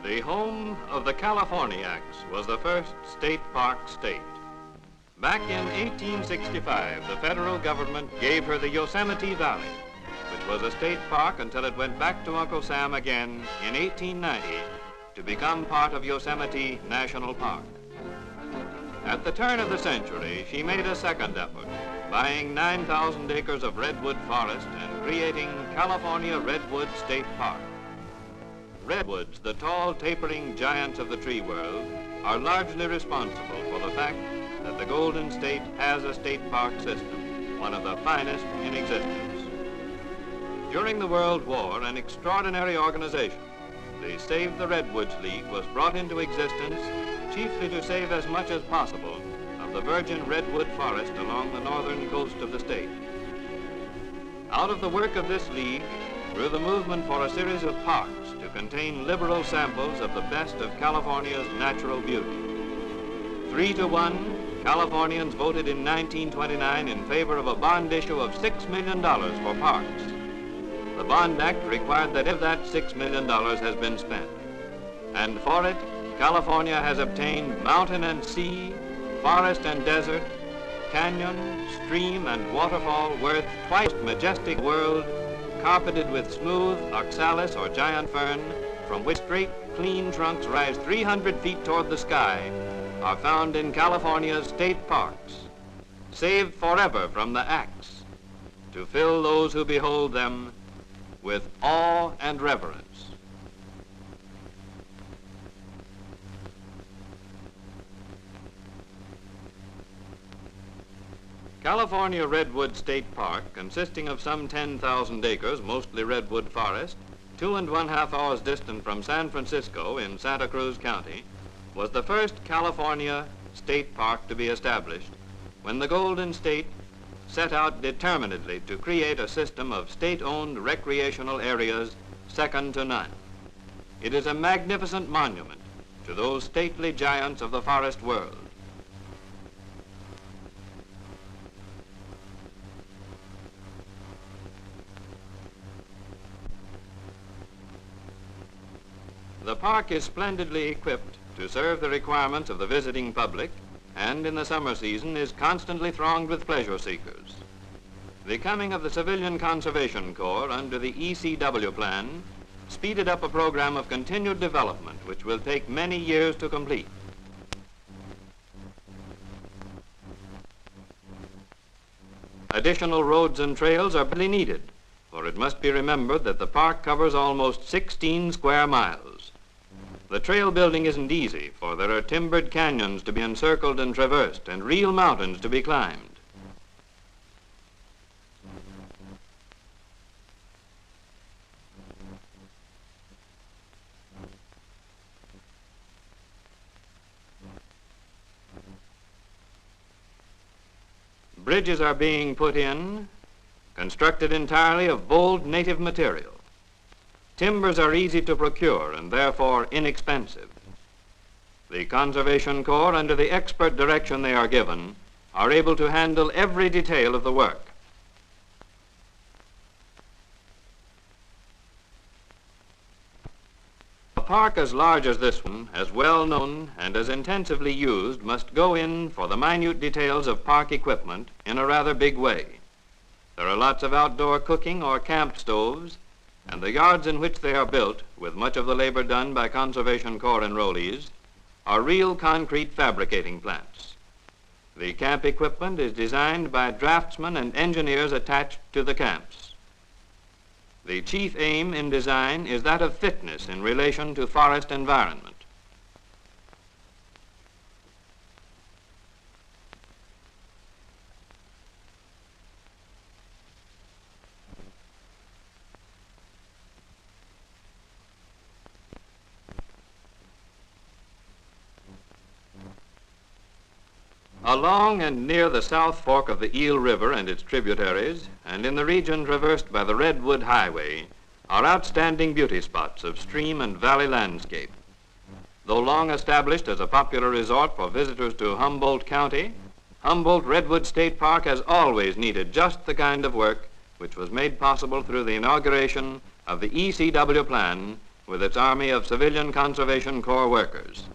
The home of the Californiacs was the first state park state. Back in 1865, the federal government gave her the Yosemite Valley, which was a state park until it went back to Uncle Sam again in 1890 to become part of Yosemite National Park. At the turn of the century, she made a second effort, buying 9,000 acres of redwood forest and creating California Redwood State Park. Redwoods, the tall, tapering giants of the tree world, are largely responsible for the fact that the Golden State has a state park system, one of the finest in existence. During the World War, an extraordinary organization, the Save the Redwoods League, was brought into existence chiefly to save as much as possible of the virgin redwood forest along the northern coast of the state. Out of the work of this league grew the movement for a series of parks to contain liberal samples of the best of California's natural beauty. 3-1, Californians voted in 1929 in favor of a bond issue of $6 million for parks. The Bond Act required that if that $6 million has been spent. And for it, California has obtained mountain and sea, forest and desert, canyon, stream, and waterfall worth twice the majestic world, carpeted with smooth oxalis or giant fern, from which straight, clean trunks rise 300 feet toward the sky, are found in California's state parks, saved forever from the axe, to fill those who behold them with awe and reverence. California Redwood State Park, consisting of some 10,000 acres, mostly redwood forest, 2½ hours distant from San Francisco in Santa Cruz County, was the first California state park to be established when the Golden State set out determinedly to create a system of state-owned recreational areas second to none. It is a magnificent monument to those stately giants of the forest world. The park is splendidly equipped to serve the requirements of the visiting public, and in the summer season is constantly thronged with pleasure seekers. The coming of the Civilian Conservation Corps under the ECW plan speeded up a program of continued development which will take many years to complete. Additional roads and trails are badly needed, for it must be remembered that the park covers almost 16 square miles. The trail building isn't easy, for there are timbered canyons to be encircled and traversed, and real mountains to be climbed. Bridges are being put in, constructed entirely of bold native material. Timbers are easy to procure and therefore inexpensive. The Conservation Corps, under the expert direction they are given, are able to handle every detail of the work. A park as large as this one, as well known and as intensively used, must go in for the minute details of park equipment in a rather big way. There are lots of outdoor cooking or camp stoves, and the yards in which they are built, with much of the labor done by Conservation Corps enrollees, are real concrete fabricating plants. The camp equipment is designed by draftsmen and engineers attached to the camps. The chief aim in design is that of fitness in relation to forest environment. Along and near the South Fork of the Eel River and its tributaries, and in the region traversed by the Redwood Highway, are outstanding beauty spots of stream and valley landscape. Though long established as a popular resort for visitors to Humboldt County, Humboldt Redwood State Park has always needed just the kind of work which was made possible through the inauguration of the ECW plan, with its army of civilian Conservation Corps workers.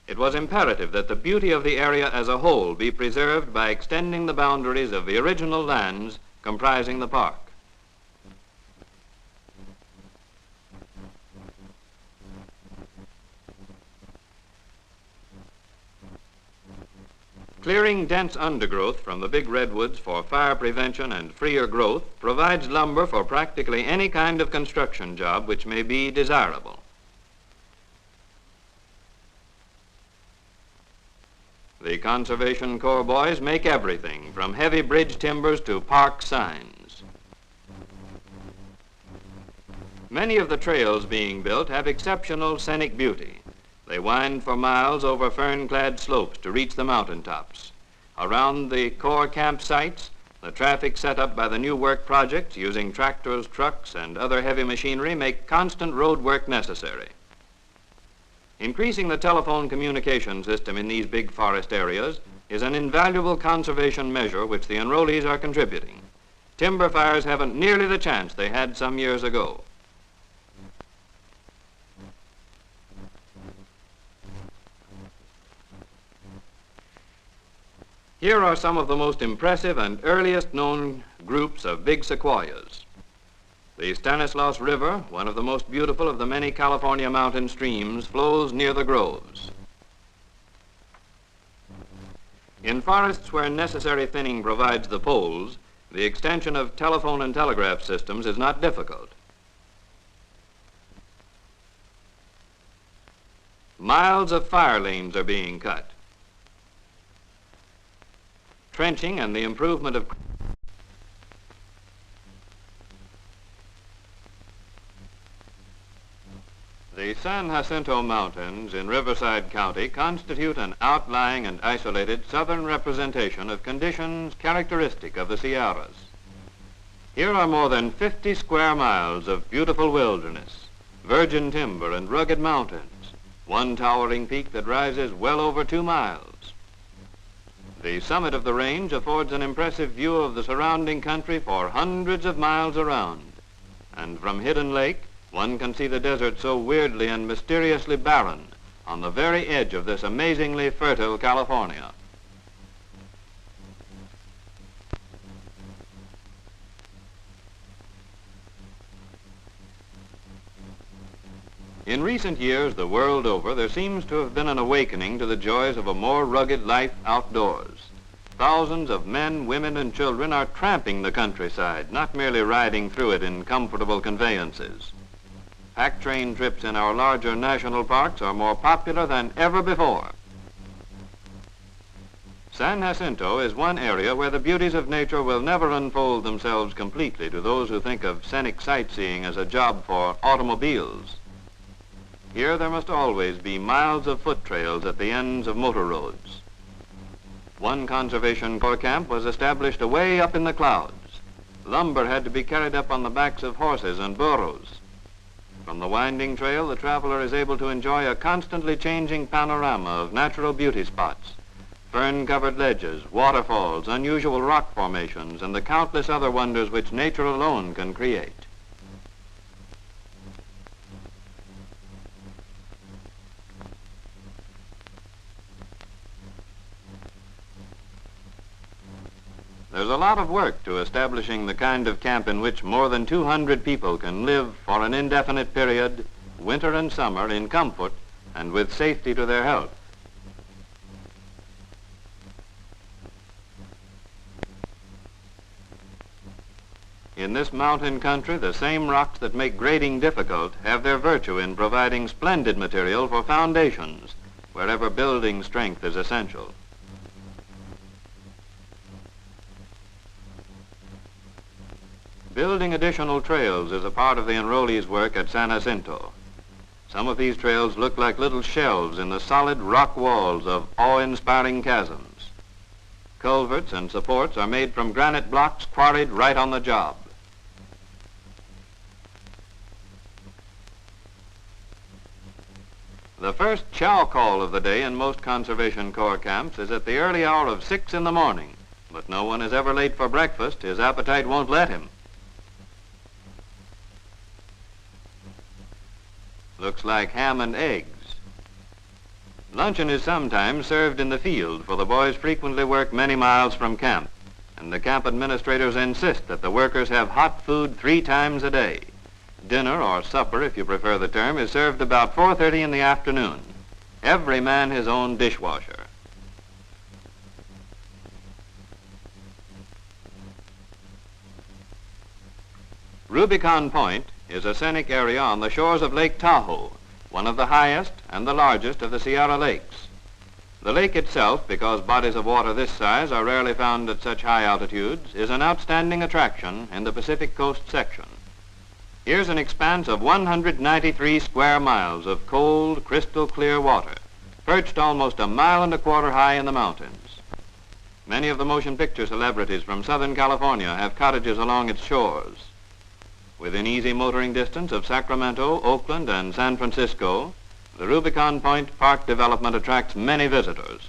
It was imperative that the beauty of the area as a whole be preserved by extending the boundaries of the original lands comprising the park. Clearing dense undergrowth from the big redwoods for fire prevention and freer growth provides lumber for practically any kind of construction job which may be desirable. The Conservation Corps boys make everything from heavy bridge timbers to park signs. Many of the trails being built have exceptional scenic beauty. They wind for miles over fern-clad slopes to reach the mountaintops. Around the Corps campsites, the traffic set up by the new work projects using tractors, trucks, and other heavy machinery make constant road work necessary. Increasing the telephone communication system in these big forest areas is an invaluable conservation measure which the enrollees are contributing. Timber fires haven't nearly the chance they had some years ago. Here are some of the most impressive and earliest known groups of big sequoias. The Stanislaus River, one of the most beautiful of the many California mountain streams, flows near the groves. In forests where necessary thinning provides the poles, the extension of telephone and telegraph systems is not difficult. Miles of fire lanes are being cut. Trenching and the improvement of the San Jacinto Mountains in Riverside County constitute an outlying and isolated southern representation of conditions characteristic of the Sierras. Here are more than 50 square miles of beautiful wilderness, virgin timber and rugged mountains, one towering peak that rises well over 2 miles. The summit of the range affords an impressive view of the surrounding country for hundreds of miles around. And from Hidden Lake, one can see the desert so weirdly and mysteriously barren on the very edge of this amazingly fertile California. In recent years, the world over, there seems to have been an awakening to the joys of a more rugged life outdoors. Thousands of men, women, and children are tramping the countryside, not merely riding through it in comfortable conveyances. Pack train trips in our larger national parks are more popular than ever before. San Jacinto is one area where the beauties of nature will never unfold themselves completely to those who think of scenic sightseeing as a job for automobiles. Here there must always be miles of foot trails at the ends of motor roads. One Conservation Corps camp was established away up in the clouds. Lumber had to be carried up on the backs of horses and burros. From the winding trail, the traveler is able to enjoy a constantly changing panorama of natural beauty spots, fern-covered ledges, waterfalls, unusual rock formations, and the countless other wonders which nature alone can create. There's a lot of work to establishing the kind of camp in which more than 200 people can live for an indefinite period, winter and summer, in comfort and with safety to their health. In this mountain country, the same rocks that make grading difficult have their virtue in providing splendid material for foundations, wherever building strength is essential. Building additional trails is a part of the enrollees' work at San Jacinto. Some of these trails look like little shelves in the solid rock walls of awe-inspiring chasms. Culverts and supports are made from granite blocks quarried right on the job. The first chow call of the day in most Conservation Corps camps is at the early hour of 6 in the morning, but no one is ever late for breakfast. His appetite won't let him. looks like ham and eggs. Luncheon is sometimes served in the field, for the boys frequently work many miles from camp, and the camp administrators insist that the workers have hot food 3 times a day. Dinner, or supper if you prefer the term, is served about 4:30 in the afternoon. Every man his own dishwasher. Rubicon Point is a scenic area on the shores of Lake Tahoe, one of the highest and the largest of the Sierra Lakes. The lake itself, because bodies of water this size are rarely found at such high altitudes, is an outstanding attraction in the Pacific Coast section. Here's an expanse of 193 square miles of cold, crystal clear water, perched almost 1.25 miles high in the mountains. Many of the motion picture celebrities from Southern California have cottages along its shores. Within easy motoring distance of Sacramento, Oakland, and San Francisco, the Rubicon Point Park development attracts many visitors.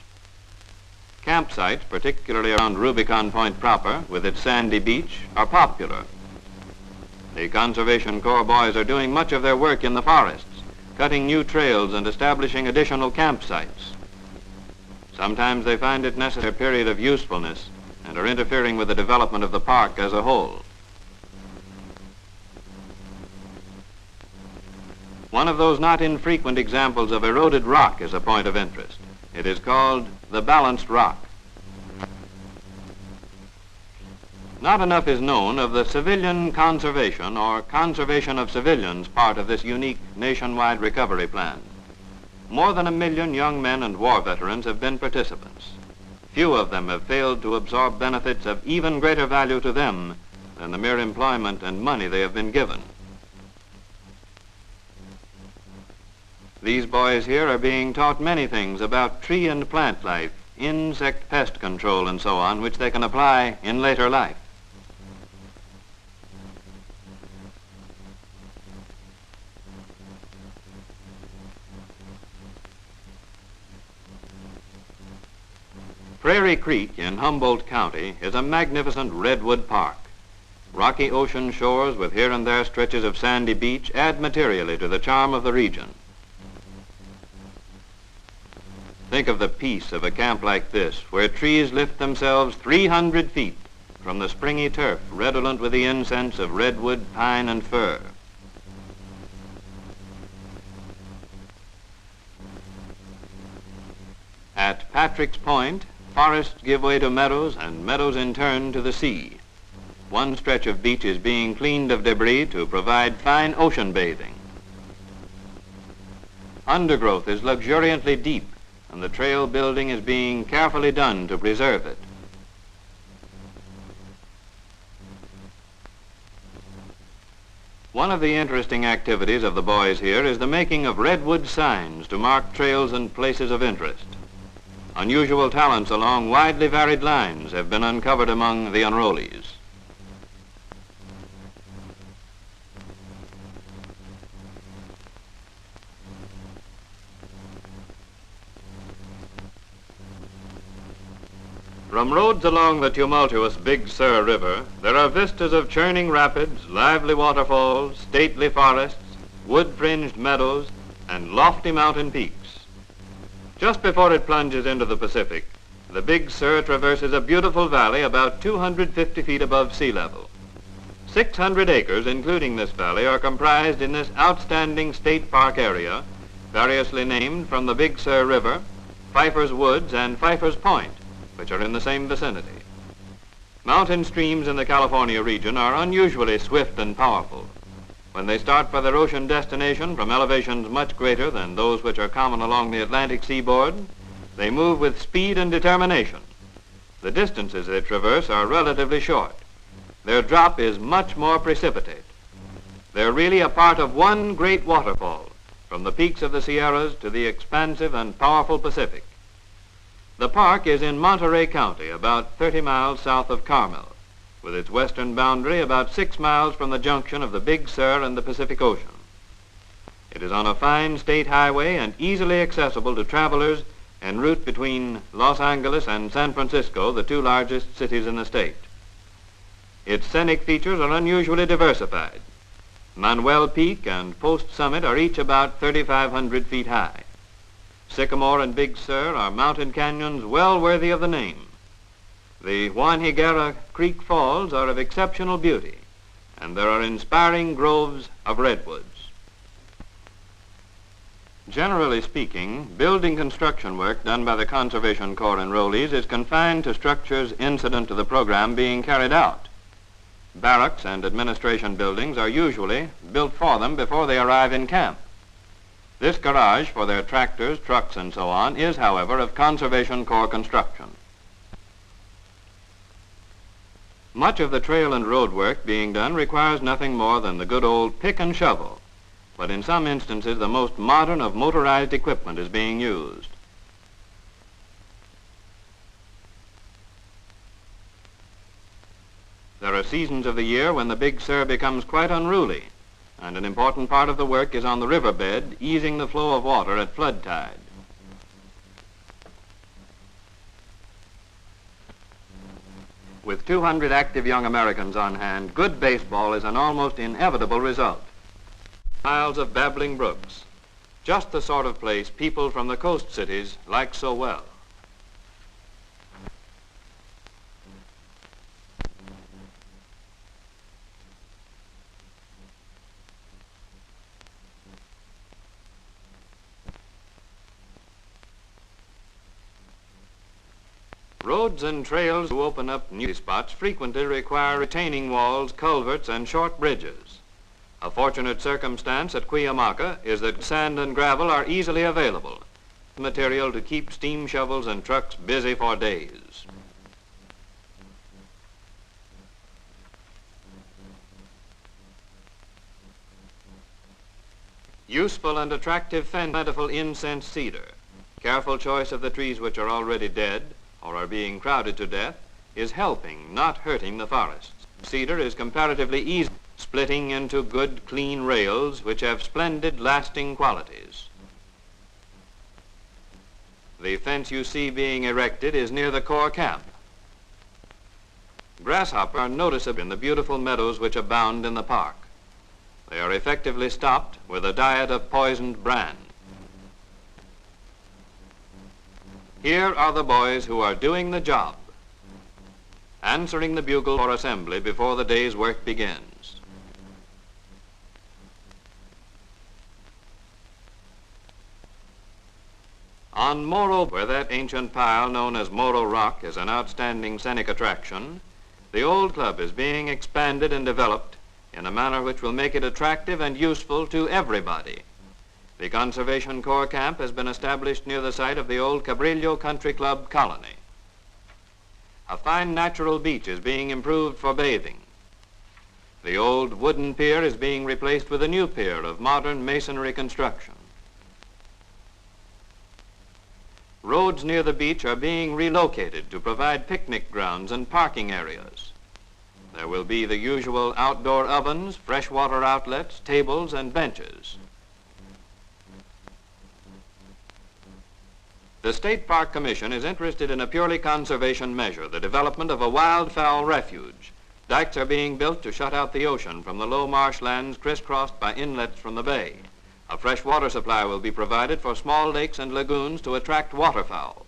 Campsites, particularly around Rubicon Point proper, with its sandy beach, are popular. The Conservation Corps boys are doing much of their work in the forests, cutting new trails and establishing additional campsites. Sometimes they find it necessary a period of usefulness and are interfering with the development of the park as a whole. One of those not infrequent examples of eroded rock is a point of interest. It is called the balanced rock. Not enough is known of the civilian conservation or conservation of civilians part of this unique nationwide recovery plan. More than 1 million young men and war veterans have been participants. Few of them have failed to absorb benefits of even greater value to them than the mere employment and money they have been given. These boys here are being taught many things about tree and plant life, insect pest control, and so on, which they can apply in later life. Prairie Creek in Humboldt County is a magnificent redwood park. Rocky ocean shores with here and there stretches of sandy beach add materially to the charm of the region. Think of the peace of a camp like this, where trees lift themselves 300 feet from the springy turf, redolent with the incense of redwood, pine, and fir. At Patrick's Point, forests give way to meadows, and meadows in turn to the sea. One stretch of beach is being cleaned of debris to provide fine ocean bathing. Undergrowth is luxuriantly deep, and the trail building is being carefully done to preserve it. One of the interesting activities of the boys here is the making of redwood signs to mark trails and places of interest. Unusual talents along widely varied lines have been uncovered among the enrollees. From roads along the tumultuous Big Sur River, there are vistas of churning rapids, lively waterfalls, stately forests, wood-fringed meadows, and lofty mountain peaks. Just before it plunges into the Pacific, the Big Sur traverses a beautiful valley about 250 feet above sea level. 600 acres, including this valley, are comprised in this outstanding state park area, variously named from the Big Sur River, Pfeiffer's Woods, and Pfeiffer's Point, which are in the same vicinity. Mountain streams in the California region are unusually swift and powerful. When they start for their ocean destination from elevations much greater than those which are common along the Atlantic seaboard, they move with speed and determination. The distances they traverse are relatively short. Their drop is much more precipitate. They're really a part of one great waterfall, from the peaks of the Sierras to the expansive and powerful Pacific. The park is in Monterey County, about 30 miles south of Carmel, with its western boundary about 6 miles from the junction of the Big Sur and the Pacific Ocean. It is on a fine state highway and easily accessible to travelers en route between Los Angeles and San Francisco, the 2 largest cities in the state. Its scenic features are unusually diversified. Manuel Peak and Post Summit are each about 3,500 feet high. Sycamore and Big Sur are mountain canyons well worthy of the name. The Juan Higuera Creek Falls are of exceptional beauty, and there are inspiring groves of redwoods. Generally speaking, building construction work done by the Conservation Corps enrollees is confined to structures incident to the program being carried out. Barracks and administration buildings are usually built for them before they arrive in camp. This garage for their tractors, trucks, and so on is, however, of Conservation Corps construction. Much of the trail and road work being done requires nothing more than the good old pick and shovel, but in some instances the most modern of motorized equipment is being used. There are seasons of the year when the Big Sur becomes quite unruly, and an important part of the work is on the riverbed, easing the flow of water at flood tide. With 200 active young Americans on hand, good baseball is an almost inevitable result. Miles of babbling brooks, just the sort of place people from the coast cities like so well. Roads and trails to open up new spots frequently require retaining walls, culverts, and short bridges. A fortunate circumstance at Cuyamaca is that sand and gravel are easily available, material to keep steam shovels and trucks busy for days. Useful and attractive plentiful incense cedar. Careful choice of the trees which are already dead or are being crowded to death is helping, not hurting the forests. Cedar is comparatively easy, splitting into good, clean rails which have splendid, lasting qualities. The fence you see being erected is near the Corps camp. Grasshoppers are noticeable in the beautiful meadows which abound in the park. They are effectively stopped with a diet of poisoned bran. Here are the boys who are doing the job, answering the bugle for assembly before the day's work begins. On Morro, where that ancient pile known as Morro Rock is an outstanding scenic attraction, the old club is being expanded and developed in a manner which will make it attractive and useful to everybody. The Conservation Corps camp has been established near the site of the old Cabrillo Country Club colony. A fine natural beach is being improved for bathing. The old wooden pier is being replaced with a new pier of modern masonry construction. Roads near the beach are being relocated to provide picnic grounds and parking areas. There will be the usual outdoor ovens, freshwater outlets, tables, and benches. The State Park Commission is interested in a purely conservation measure, the development of a wildfowl refuge. Dikes are being built to shut out the ocean from the low marshlands crisscrossed by inlets from the bay. A fresh water supply will be provided for small lakes and lagoons to attract waterfowl.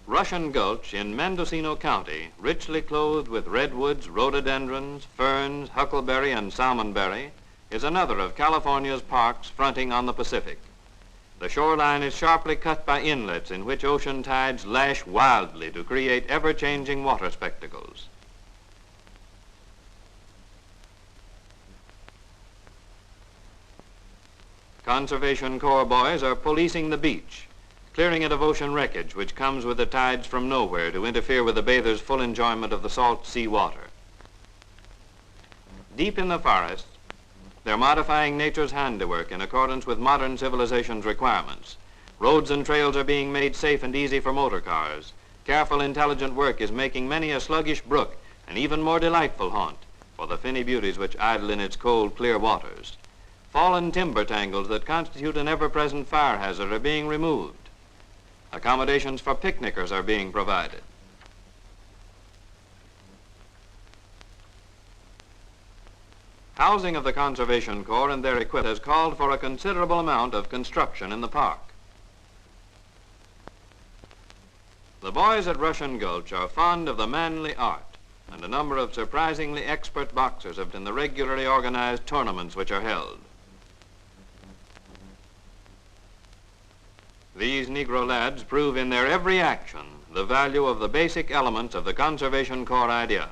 Russian Gulch in Mendocino County, richly clothed with redwoods, rhododendrons, ferns, huckleberry, and salmonberry, is another of California's parks fronting on the Pacific. The shoreline is sharply cut by inlets in which ocean tides lash wildly to create ever-changing water spectacles. Conservation Corps boys are policing the beach, clearing it of ocean wreckage which comes with the tides from nowhere to interfere with the bather's full enjoyment of the salt sea water. Deep in the forest, they're modifying nature's handiwork in accordance with modern civilization's requirements. Roads and trails are being made safe and easy for motor cars. Careful, intelligent work is making many a sluggish brook an even more delightful haunt for the finny beauties which idle in its cold, clear waters. Fallen timber tangles that constitute an ever-present fire hazard are being removed. Accommodations for picnickers are being provided. Housing of the Conservation Corps and their equipment has called for a considerable amount of construction in the park. The boys at Russian Gulch are fond of the manly art, and a number of surprisingly expert boxers have been in the regularly organized tournaments which are held. These Negro lads prove in their every action the value of the basic elements of the Conservation Corps idea.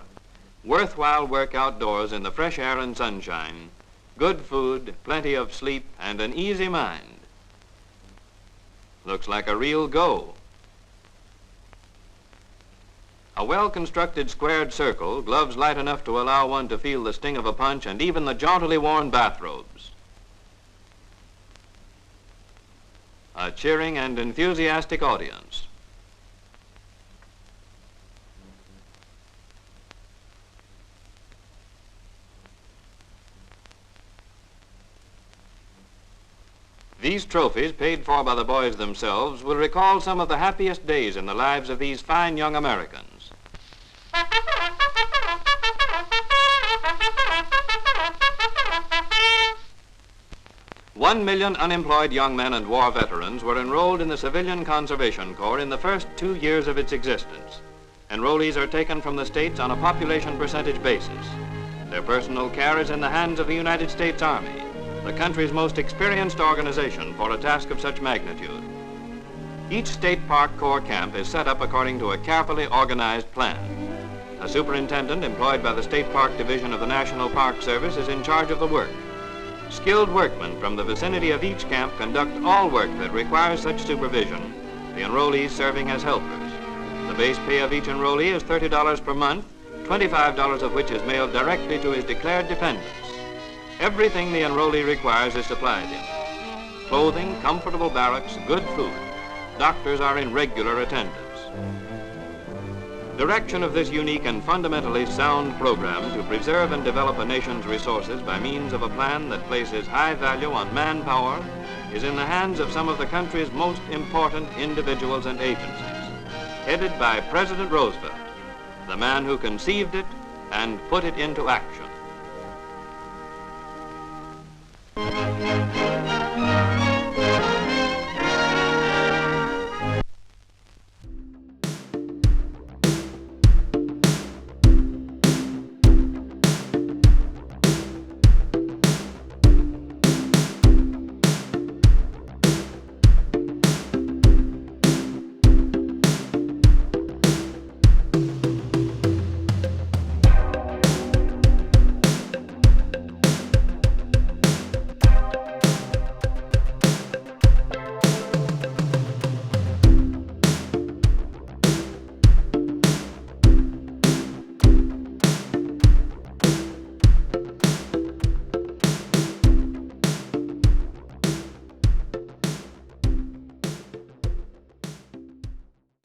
Worthwhile work outdoors in the fresh air and sunshine, good food, plenty of sleep, and an easy mind. Looks like a real go. A well-constructed squared circle, gloves light enough to allow one to feel the sting of a punch, and even the jauntily worn bathrobes. A cheering and enthusiastic audience. These trophies, paid for by the boys themselves, will recall some of the happiest days in the lives of these fine young Americans. 1 million unemployed young men and war veterans were enrolled in the Civilian Conservation Corps in the first 2 years of its existence. Enrollees are taken from the states on a population percentage basis. Their personal care is in the hands of the United States Army, the country's most experienced organization for a task of such magnitude. Each State Park Corps camp is set up according to a carefully organized plan. A superintendent employed by the State Park Division of the National Park Service is in charge of the work. Skilled workmen from the vicinity of each camp conduct all work that requires such supervision, the enrollees serving as helpers. The base pay of each enrollee is $30 per month, $25 of which is mailed directly to his declared dependents. Everything the enrollee requires is supplied him. Clothing, comfortable barracks, good food. Doctors are in regular attendance. Direction of this unique and fundamentally sound program to preserve and develop a nation's resources by means of a plan that places high value on manpower is in the hands of some of the country's most important individuals and agencies, headed by President Roosevelt, the man who conceived it and put it into action.